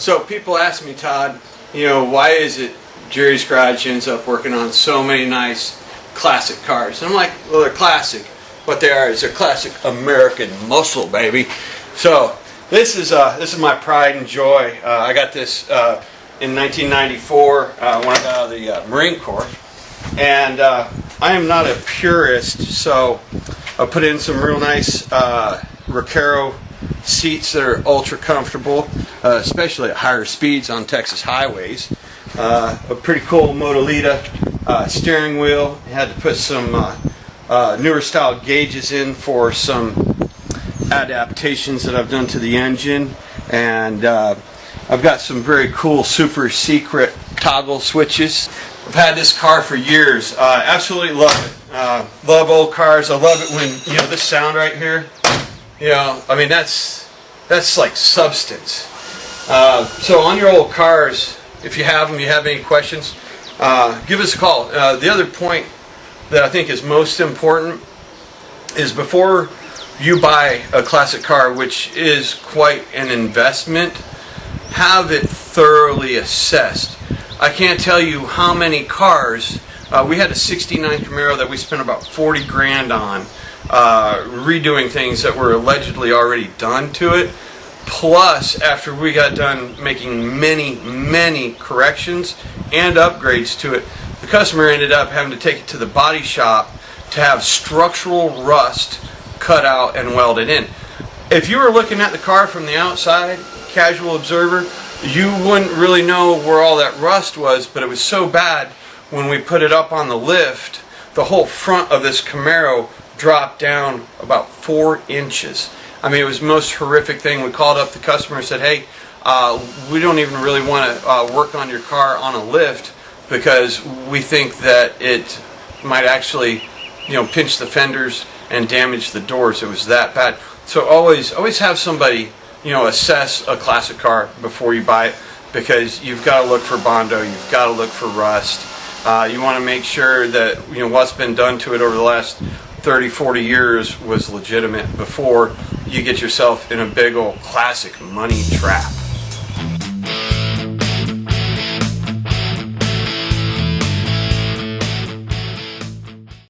So people ask me, Todd, why is it Jerry's Garage ends up working on so many nice classic cars? And I'm like, well, they're classic. What they are is they're classic American muscle, baby. So this is my pride and joy. I got this in 1994 when I got out of the Marine Corps, and I am not a purist, so I put in some real nice Recaro seats that are ultra comfortable, especially at higher speeds on Texas highways. A pretty cool Motorita steering wheel. Had to put some newer style gauges in for some adaptations that I've done to the engine, and I've got some very cool super secret toggle switches. I've had this car for years. Absolutely love it. Love old cars. I love it when this sound right here. I mean that's like substance. So on your old cars, if you have them, you have any questions, give us a call. The other point that I think is most important is before you buy a classic car, which is quite an investment, have it thoroughly assessed. I can't tell you how many cars. We had a '69 Camaro that we spent about 40 grand on, redoing things that were allegedly already done to it. Plus, after we got done making many corrections and upgrades to it, the customer ended up having to take it to the body shop to have structural rust cut out and welded in. If you were looking at the car from the outside, casual observer, you wouldn't really know where all that rust was, but it was so bad when we put it up on the lift, the whole front of this Camaro dropped down about 4 inches. I mean, it was the most horrific thing. We called up the customer and said, hey, we don't even really want to work on your car on a lift because we think that it might actually, pinch the fenders and damage the doors. It was that bad. So always have somebody, assess a classic car before you buy it, because you've got to look for Bondo, you've got to look for rust. You want to make sure that what's been done to it over the last 30-40 years was legitimate before you get yourself in a big old classic money trap.